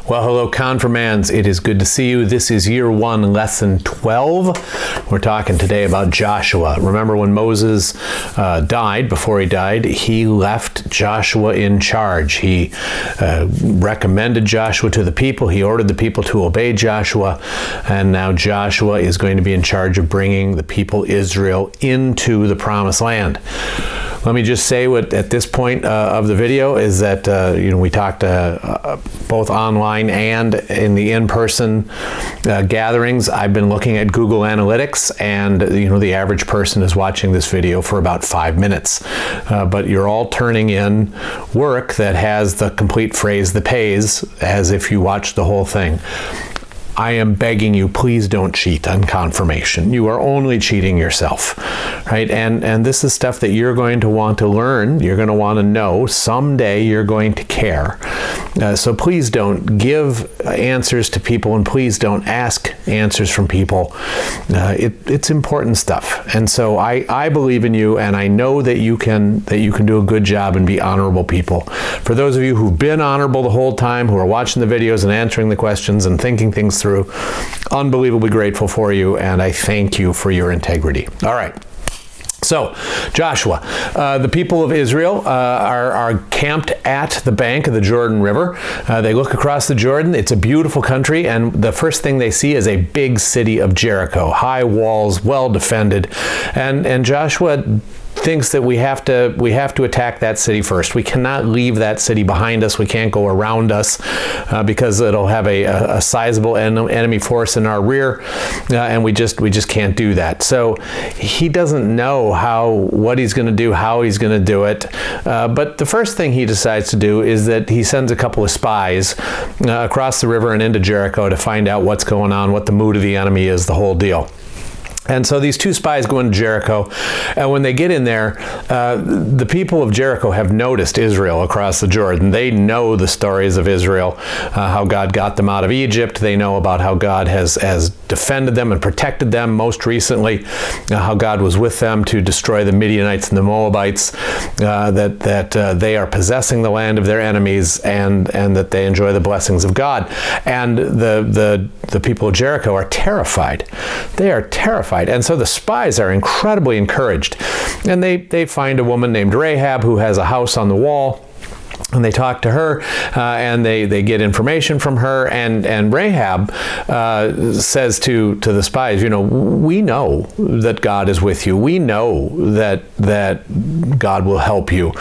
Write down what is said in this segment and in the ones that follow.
Well, hello, Confirmands. It is good to see you. This is year 1, lesson 12. We're talking today about Joshua. Remember when Moses died, before he died, he left Joshua in charge. He recommended Joshua to the people. He ordered the people to obey Joshua. And now Joshua is going to be in charge of bringing the people Israel into the promised land. Let me just say what at this point of the video is that we talked both online and in the in-person gatherings. I've been looking at Google Analytics, and the average person is watching this video for about 5 minutes. But you're all turning in work that has the complete phrase that pays, as if you watched the whole thing. I am begging you, please don't cheat on confirmation. You are only cheating yourself, right? And this is stuff that you're going to want to learn. You're going to want to know. Someday you're going to care. So please don't give answers to people, and please don't ask answers from people. It's important stuff. And so I believe in you, and I know that you can do a good job and be honorable people. For those of you who've been honorable the whole time, who are watching the videos and answering the questions and thinking things through, unbelievably grateful for you, and I thank you for your integrity. All right. So, Joshua, the people of Israel are camped at the bank of the Jordan River. They look across the Jordan. It's a beautiful country, and the first thing they see is a big city of Jericho. High walls, well defended, and Joshua thinks that we have to attack that city first. We cannot leave that city behind us. We can't go around us because it'll have a sizable enemy force in our rear, and we just can't do that. So he doesn't know what he's going to do, how he's going to do it. But the first thing he decides to do is that he sends a couple of spies across the river and into Jericho to find out what's going on, what the mood of the enemy is, the whole deal. And so these two spies go into Jericho, and when they get in there, the people of Jericho have noticed Israel across the Jordan. They know the stories of Israel, how God got them out of Egypt. They know about how God has defended them and protected them. Most recently, how God was with them to destroy the Midianites and the Moabites, that they are possessing the land of their enemies, and that they enjoy the blessings of God. And the people of Jericho are terrified. They are terrified. And so the spies are incredibly encouraged. And they find a woman named Rahab who has a house on the wall. And they talk to her, and they get information from her, and Rahab says to the spies, we know that God is with you. We know that God will help you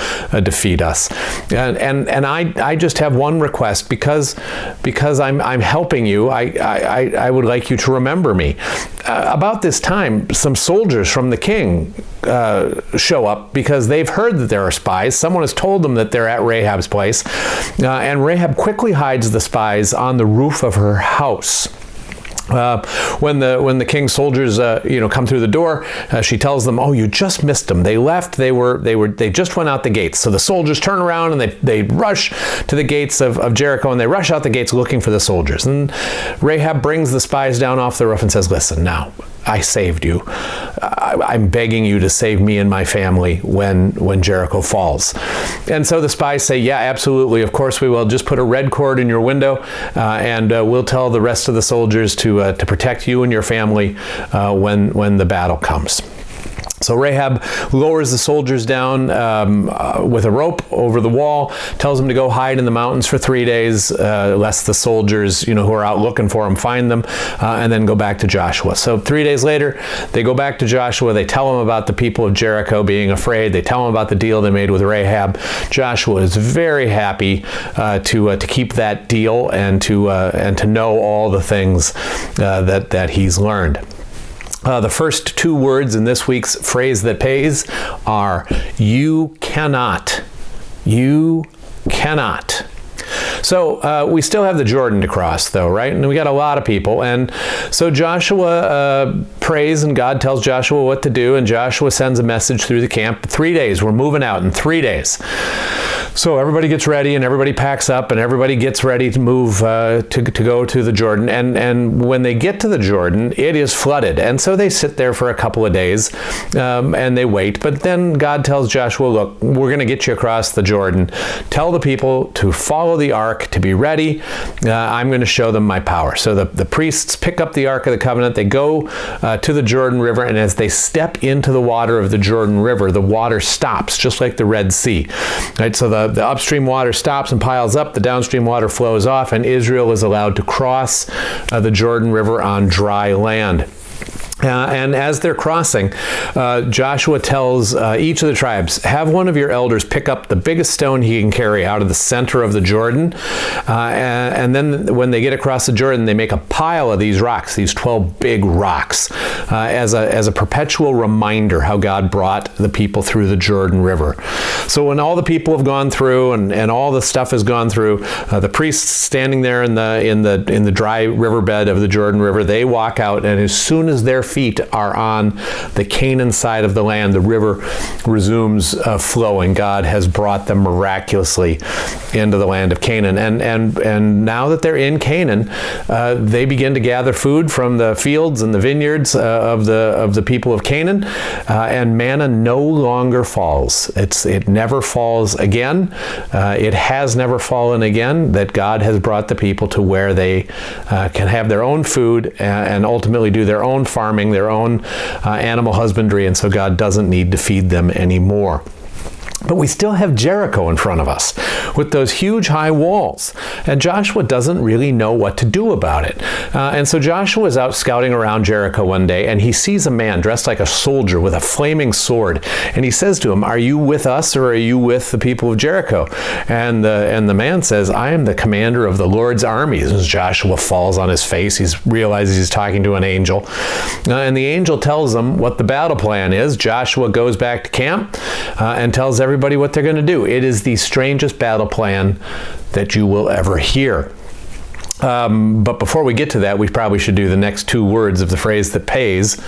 defeat us. And I just have one request, because I'm helping you. I would like you to remember me. About this time, some soldiers from the king show up because they've heard that there are spies. Someone has told them that they're at Rahab's place, and Rahab quickly hides the spies on the roof of her house. When the king's soldiers come through the door, she tells them, "Oh, you just missed them. They left. They just went out the gates." So the soldiers turn around and they rush to the gates of Jericho, and they rush out the gates looking for the soldiers. And Rahab brings the spies down off the roof and says, "Listen, now I saved you. I'm begging you to save me and my family when Jericho falls." And so the spies say, "Yeah, absolutely. Of course we will. Just put a red cord in your window, and we'll tell the rest of the soldiers to protect you and your family when the battle comes." So Rahab lowers the soldiers down with a rope over the wall, tells them to go hide in the mountains for 3 days, lest the soldiers, who are out looking for them, find them, and then go back to Joshua. So 3 days later, they go back to Joshua. They tell him about the people of Jericho being afraid. They tell him about the deal they made with Rahab. Joshua is very happy to keep that deal and to know all the things that he's learned. The first two words in this week's phrase that pays are, "you cannot." You cannot. So we still have the Jordan to cross, though, right? And we got a lot of people. And so Joshua prays, and God tells Joshua what to do, and Joshua sends a message through the camp. 3 days, we're moving out in 3 days. So everybody gets ready, and everybody packs up, and everybody gets ready to move to go to the Jordan. And when they get to the Jordan, it is flooded. And so they sit there for a couple of days, and they wait. But then God tells Joshua, look, we're going to get you across the Jordan. Tell the people to follow the ark ark to be ready. I'm going to show them my power. So the priests pick up the Ark of the Covenant. They go to the Jordan River, and as they step into the water of the Jordan River, the water stops, just like the Red Sea. Right? So the upstream water stops and piles up, the downstream water flows off, and Israel is allowed to cross the Jordan River on dry land. And as they're crossing, Joshua tells each of the tribes, have one of your elders pick up the biggest stone he can carry out of the center of the Jordan. And then when they get across the Jordan, they make a pile of these rocks, these 12 big rocks, as a perpetual reminder how God brought the people through the Jordan River. So when all the people have gone through and all the stuff has gone through, the priests standing there in the dry riverbed of the Jordan River, they walk out, and as soon as their feet are on the Canaan side of the land, the river resumes flowing. God has brought them miraculously into the land of Canaan. And now that they're in Canaan, they begin to gather food from the fields and the vineyards of the people of Canaan, and manna no longer falls. It never falls again. It has never fallen again, that God has brought the people to where they can have their own food and ultimately do their own farming, their own animal husbandry, and so God doesn't need to feed them anymore. But we still have Jericho in front of us with those huge high walls. And Joshua doesn't really know what to do about it. And so Joshua is out scouting around Jericho one day, and he sees a man dressed like a soldier with a flaming sword. And he says to him, are you with us, or are you with the people of Jericho? And the man says, I am the commander of the Lord's armies. As Joshua falls on his face, he realizes he's talking to an angel. And the angel tells him what the battle plan is. Joshua goes back to camp and tells everybody what they're going to do. It is the strangest battle plan that you will ever hear. But before we get to that, we probably should do the next two words of the phrase that pays.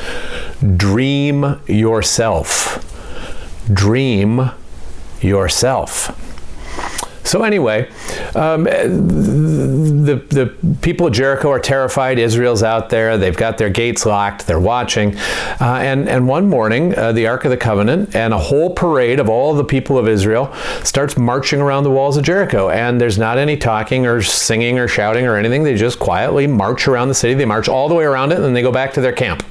Dream yourself. Dream yourself. So anyway, the people of Jericho are terrified. Israel's out there. They've got their gates locked. They're watching. And one morning, the Ark of the Covenant and a whole parade of all the people of Israel starts marching around the walls of Jericho. And there's not any talking or singing or shouting or anything. They just quietly march around the city. They march all the way around it, and then they go back to their camp.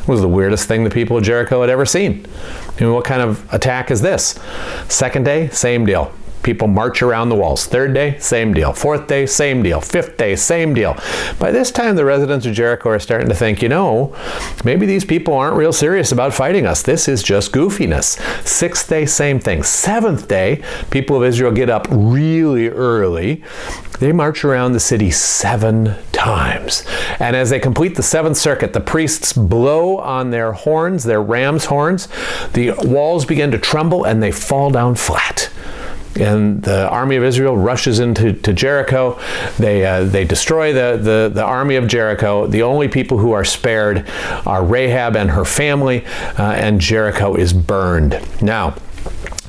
It was the weirdest thing the people of Jericho had ever seen. What kind of attack is this? Second day, same deal. People march around the walls. Third day, same deal. Fourth day, same deal. Fifth day, same deal. By this time, the residents of Jericho are starting to think, maybe these people aren't real serious about fighting us. This is just goofiness. Sixth day, same thing. Seventh day, people of Israel get up really early. They march around the city 7 times. And as they complete the 7th circuit, the priests blow on their horns, their ram's horns. The walls begin to tremble, and they fall down flat. And the army of Israel rushes into Jericho. They destroy the army of Jericho. The only people who are spared are Rahab and her family, and Jericho is burned. Now,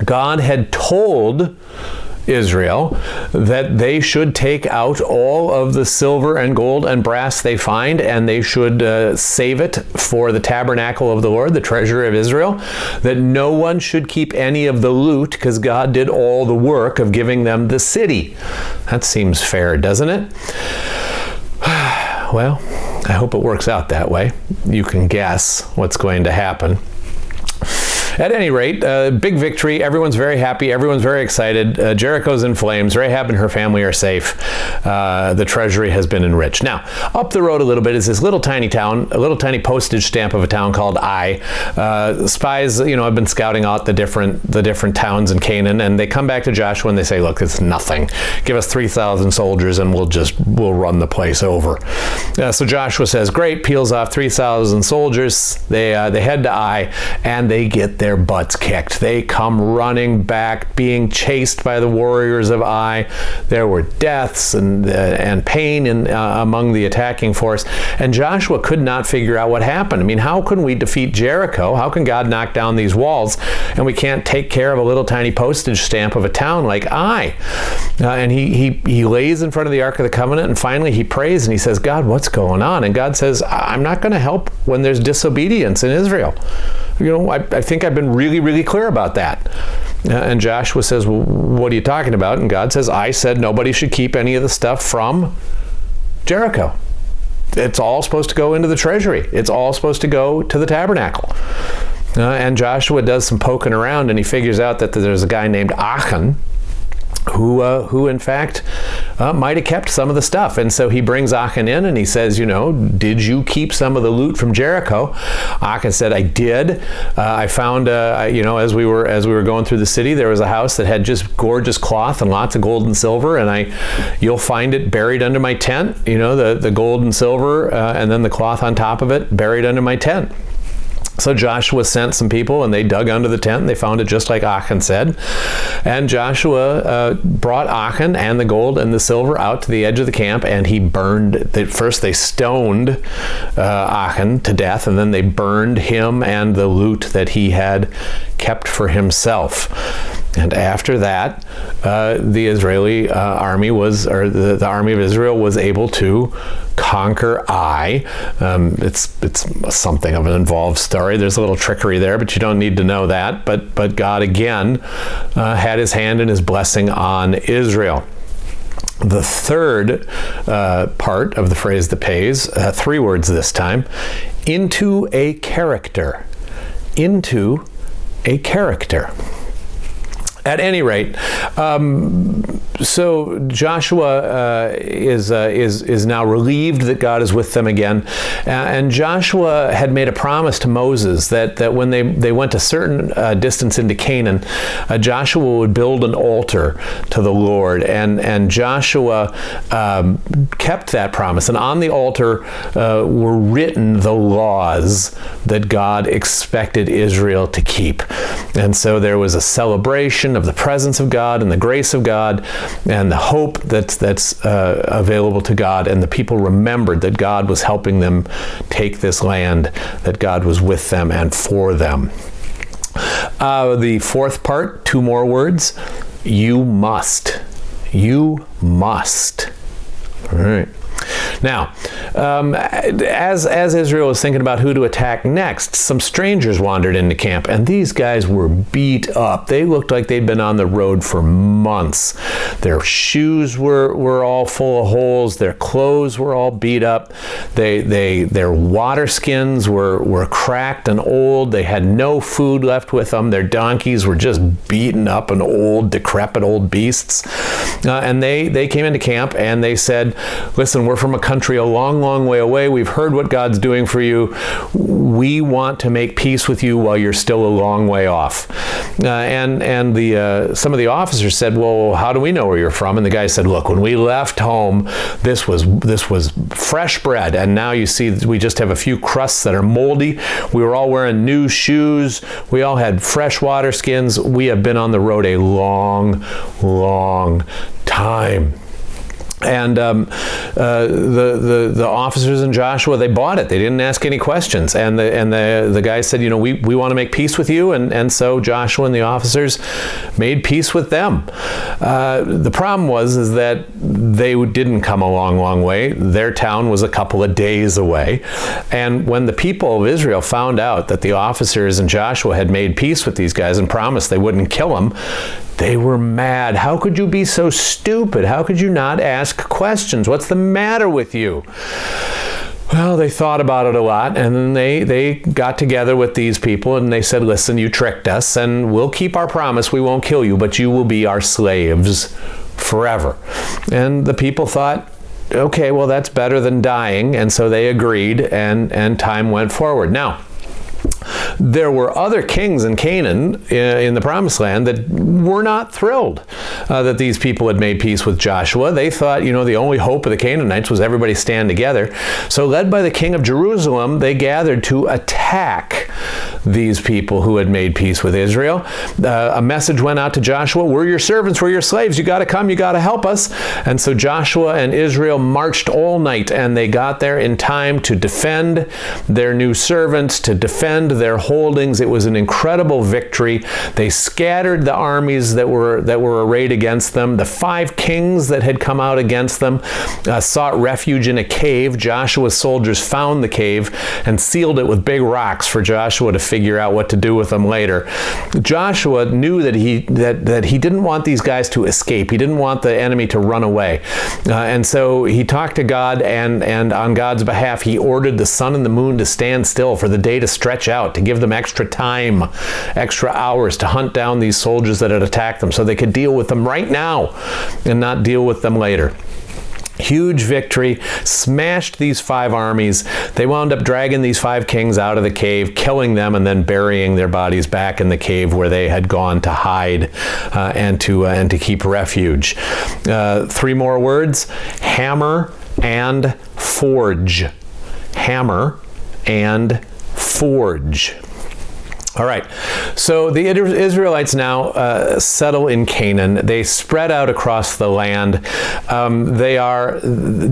God had told Israel that they should take out all of the silver and gold and brass they find, and they should save it for the tabernacle of the Lord, the treasure of Israel, that no one should keep any of the loot, because God did all the work of giving them the city. That seems fair, doesn't it? Well, I hope it works out that way. You can guess what's going to happen. At any rate, big victory. Everyone's very happy. Everyone's very excited. Jericho's in flames. Rahab and her family are safe. The treasury has been enriched. Now, up the road a little bit is this little tiny town, a little tiny postage stamp of a town called Ai. Spies, have been scouting out the different towns in Canaan, and they come back to Joshua and they say, "Look, it's nothing. Give us 3,000 soldiers, and we'll run the place over." So Joshua says, "Great." Peels off 3,000 soldiers. They head to Ai, and they get their butts kicked. They come running back, being chased by the warriors of Ai. There were deaths and pain among the attacking force. And Joshua could not figure out what happened. I mean, how can we defeat Jericho? How can God knock down these walls, and we can't take care of a little tiny postage stamp of a town like Ai? And he lays in front of the Ark of the Covenant, and finally he prays and he says, "God, what's going on?" And God says, "I'm not going to help when there's disobedience in Israel. I think I I've been really, really clear about that. And Joshua says, well, what are you talking about? And God says, I said nobody should keep any of the stuff from Jericho. It's all supposed to go into the treasury. It's all supposed to go to the tabernacle. And Joshua does some poking around, and he figures out that there's a guy named Achan who in fact might have kept some of the stuff. And so he brings Achan in and he says, did you keep some of the loot from Jericho? Achan said, I did. I found, as we were going through the city, there was a house that had just gorgeous cloth and lots of gold and silver, and you'll find it buried under my tent, the gold and silver, and then the cloth on top of it buried under my tent. So Joshua sent some people, and they dug under the tent, and they found it just like Achan said. And Joshua brought Achan and the gold and the silver out to the edge of the camp, and he burned. First they stoned Achan to death, and then they burned him and the loot that he had kept for himself. And after that, the Israeli army the army of Israel was able to conquer Ai. It's something of an involved story. There's a little trickery there, but you don't need to know that. But God again had his hand and his blessing on Israel. The third part of the phrase that pays, 3 words this time, into a character. Into a character. At any rate, so Joshua is now relieved that God is with them again, and Joshua had made a promise to Moses that when they went a certain distance into Canaan, Joshua would build an altar to the Lord, and Joshua kept that promise. And on the altar were written the laws that God expected Israel to keep, and so there was a celebration of the presence of God and the grace of God and the hope that's available to God, and the people remembered that God was helping them take this land, that God was with them and for them. The fourth part, 2 more words, you must. You must. All right. Now, as Israel was thinking about who to attack next, some strangers wandered into camp, and these guys were beat up. They looked like they'd been on the road for months. Their shoes were all full of holes. Their clothes were all beat up. Their water skins were cracked and old. They had no food left with them. Their donkeys were just beaten up and old, decrepit old beasts. And they came into camp and they said, listen, we're from a country a long, long way away. We've heard what God's doing for you. We want to make peace with you while you're still a long way off. And some of the officers said, well, how do we know where you're from? And the guy said, look, when we left home, this was fresh bread, and now you see we just have a few crusts that are moldy. We were all wearing new shoes. We all had fresh water skins. We have been on the road a long, long time. And the officers in Joshua, they bought it. They didn't ask any questions. And the guy said, we want to make peace with you. And so Joshua and the officers made peace with them. The problem is that they didn't come a long, long way. Their town was a couple of days away. And when the people of Israel found out that the officers and Joshua had made peace with these guys and promised they wouldn't kill them, they were mad. How could you be so stupid? How could you not ask questions? What's the matter with you? Well, they thought about it a lot, and then they got together with these people and they said, listen, you tricked us, and we'll keep our promise. We won't kill you, but you will be our slaves forever. And the people thought, okay, well, that's better than dying. And so they agreed, and time went forward. Now, there were other kings in Canaan, in the Promised Land, that were not thrilled that these people had made peace with Joshua. They thought, the only hope of the Canaanites was everybody stand together. So led by the king of Jerusalem, they gathered to attack these people who had made peace with Israel. A message went out to Joshua, we're your servants, we're your slaves, you got to come, you got to help us. And so Joshua and Israel marched all night, and they got there in time to defend their new servants, to defend their their holdings. It was an incredible victory. They scattered the armies that were arrayed against them. The 5 kings that had come out against them sought refuge in a cave. Joshua's soldiers found the cave and sealed it with big rocks for Joshua to figure out what to do with them later. Joshua knew that he didn't want these guys to escape. He didn't want the enemy to run away. And so he talked to God, and on God's behalf, he ordered the sun and the moon to stand still, for the day to stretch out, to give them extra time, extra hours to hunt down these soldiers that had attacked them so they could deal with them right now and not deal with them later. Huge victory, smashed these 5 armies. They wound up dragging these 5 kings out of the cave, killing them, and then burying their bodies back in the cave where they had gone to hide and to keep refuge. 3 more words: hammer and forge. Hammer and forge. All right, so the Israelites now settle in Canaan. They spread out across the land.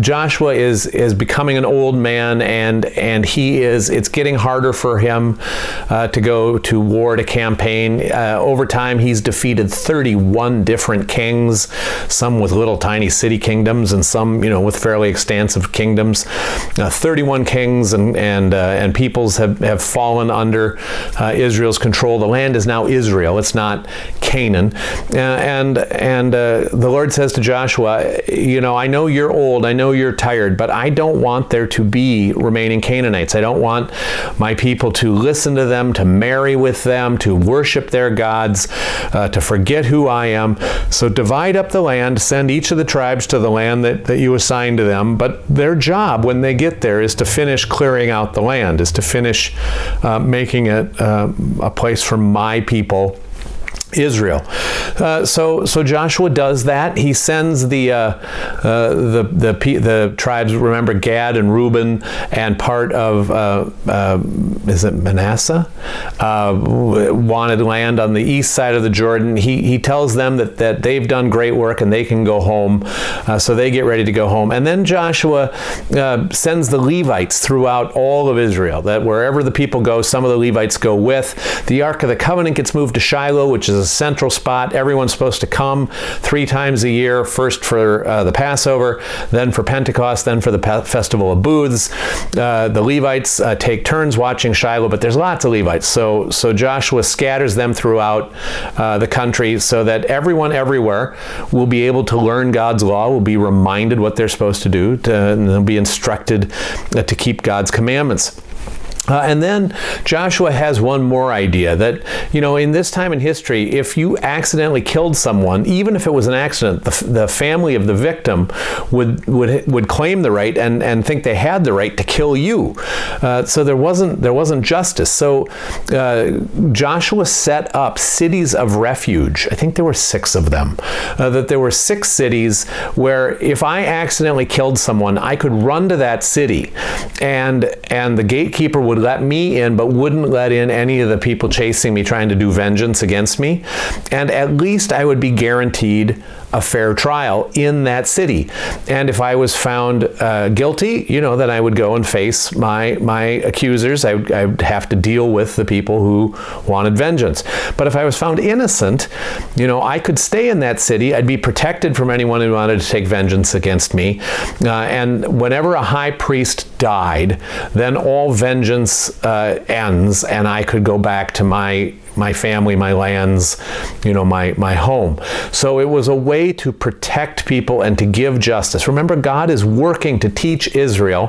Joshua is becoming an old man, and it's getting harder for him to go to war, to campaign. Over time, he's defeated 31 different kings, some with little tiny city kingdoms, and some with fairly extensive kingdoms. 31 kings and peoples have fallen under Israel's control. The land is now Israel. It's not Canaan. And the Lord says to Joshua, I know you're old, I know you're tired, but I don't want there to be remaining Canaanites. I don't want my people to listen to them, to marry with them, to worship their gods, to forget who I am. So divide up the land, send each of the tribes to the land that you assign to them. But their job when they get there is to finish clearing out the land, is to finish making it a place for my people, Israel. So Joshua does that. He sends the tribes. Remember, Gad and Reuben and part of is it Manasseh wanted land on the east side of the Jordan. He tells them that they've done great work and they can go home. So they get ready to go home. And then Joshua sends the Levites throughout all of Israel. That wherever the people go, some of the Levites go with. The Ark of the Covenant gets moved to Shiloh, which is a central spot. Everyone's supposed to come 3 times a year, first for the Passover, then for Pentecost, then for the Festival of Booths. The Levites take turns watching Shiloh, but there's lots of Levites. So Joshua scatters them throughout the country so that everyone everywhere will be able to learn God's law, will be reminded what they're supposed to do, and they'll be instructed to keep God's commandments. And then Joshua has one more idea that, in this time in history, if you accidentally killed someone, even if it was an accident, the family of the victim would claim the right and think they had the right to kill you. So there wasn't justice. So Joshua set up cities of refuge. I think there were 6 of them. That there were 6 cities where if I accidentally killed someone, I could run to that city, and the gatekeeper would let me in, but wouldn't let in any of the people chasing me, trying to do vengeance against me. And at least I would be guaranteed a fair trial in that city. And if I was found guilty, then I would go and face my accusers. I would have to deal with the people who wanted vengeance. But if I was found innocent, I could stay in that city. I'd be protected from anyone who wanted to take vengeance against me. And whenever a high priest died, then all vengeance ends, and I could go back to my family, my lands, my home. So it was a way to protect people and to give justice. Remember, God is working to teach Israel,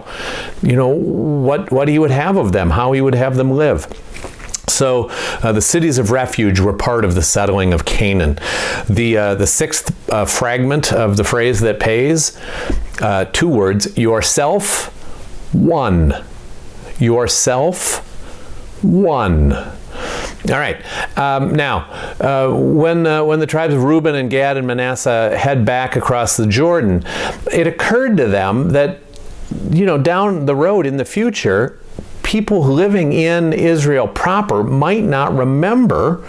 what he would have of them, how he would have them live. So the cities of refuge were part of the settling of Canaan. The 6th fragment of the phrase that pays, 2 words: yourself, one. Yourself, one. All right. Now, when the tribes of Reuben and Gad and Manasseh head back across the Jordan, it occurred to them that, down the road in the future, people living in Israel proper might not remember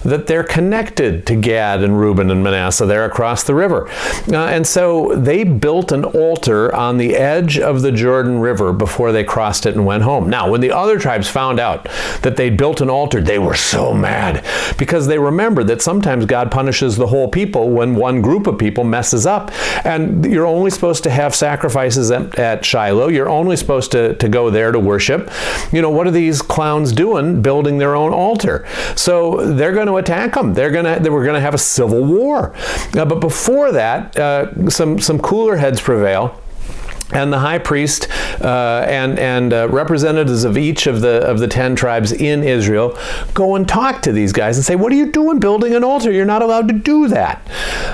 that they're connected to Gad and Reuben and Manasseh there across the river. And so they built an altar on the edge of the Jordan River before they crossed it and went home. Now, when the other tribes found out that they built an altar, they were so mad because they remembered that sometimes God punishes the whole people when one group of people messes up. And you're only supposed to have sacrifices at Shiloh. You're only supposed to go there to worship. What are these clowns doing building their own altar? So they're going to attack them. We're going to have a civil war. But before that, some cooler heads prevail. And the high priest and representatives of each of the 10 tribes in Israel go and talk to these guys and say, "What are you doing building an altar? You're not allowed to do that."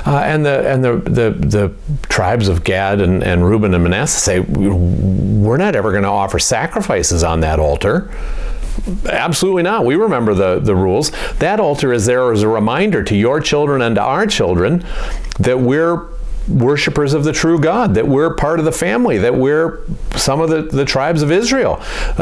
And the tribes of Gad and Reuben and Manasseh say, "We're not ever going to offer sacrifices on that altar." Absolutely not. We remember the rules. That altar is there as a reminder to your children and to our children that we're worshipers of the true God, that we're part of the family, that we're some of the tribes of Israel,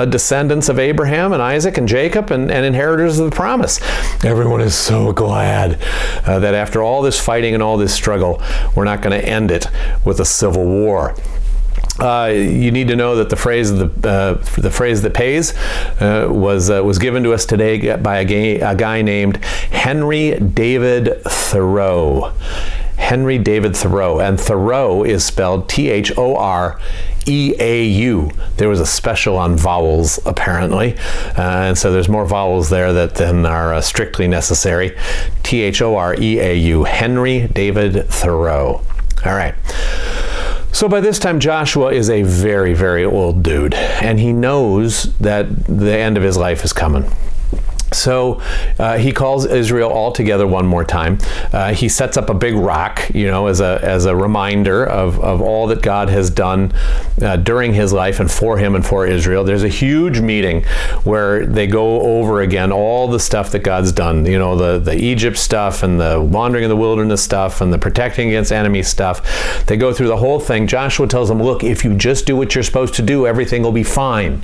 descendants of Abraham and Isaac and Jacob and inheritors of the promise. Everyone is so glad that after all this fighting and all this struggle, we're not going to end it with a civil war. You need to know that the phrase that pays was given to us today by a guy named Henry David Thoreau. Henry David Thoreau, and Thoreau is spelled Thoreau. There was a special on vowels, apparently, and so there's more vowels there than are strictly necessary. Thoreau, Henry David Thoreau. All right. So by this time, Joshua is a very, very old dude, and he knows that the end of his life is coming. So he calls Israel all together one more time. He sets up a big rock, as a reminder of all that God has done during his life and for him and for Israel. There's a huge meeting where they go over again all the stuff that God's done. The Egypt stuff and the wandering in the wilderness stuff and the protecting against enemy stuff. They go through the whole thing. Joshua tells them, "Look, if you just do what you're supposed to do, everything will be fine.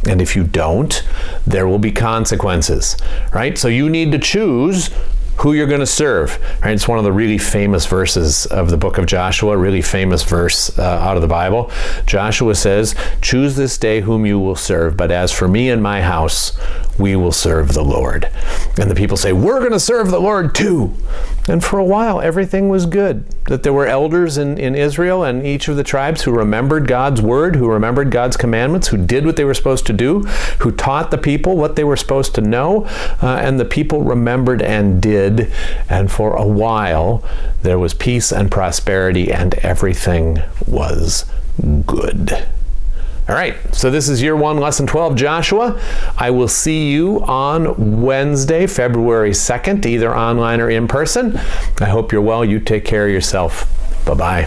And if you don't, there will be consequences," right? So you need to choose who you're going to serve, right? It's one of the really famous verses of the book of Joshua, a really famous verse out of the Bible. Joshua says, "Choose this day whom you will serve, but as for me and my house, we will serve the Lord." And the people say, "We're going to serve the Lord too." And for a while, everything was good. That there were elders in Israel and each of the tribes who remembered God's word, who remembered God's commandments, who did what they were supposed to do, who taught the people what they were supposed to know, and the people remembered and did. And for a while, there was peace and prosperity, and everything was good. All right, so this is year 1, lesson 12, Joshua. I will see you on Wednesday, February 2nd, either online or in person. I hope you're well. You take care of yourself. Bye-bye.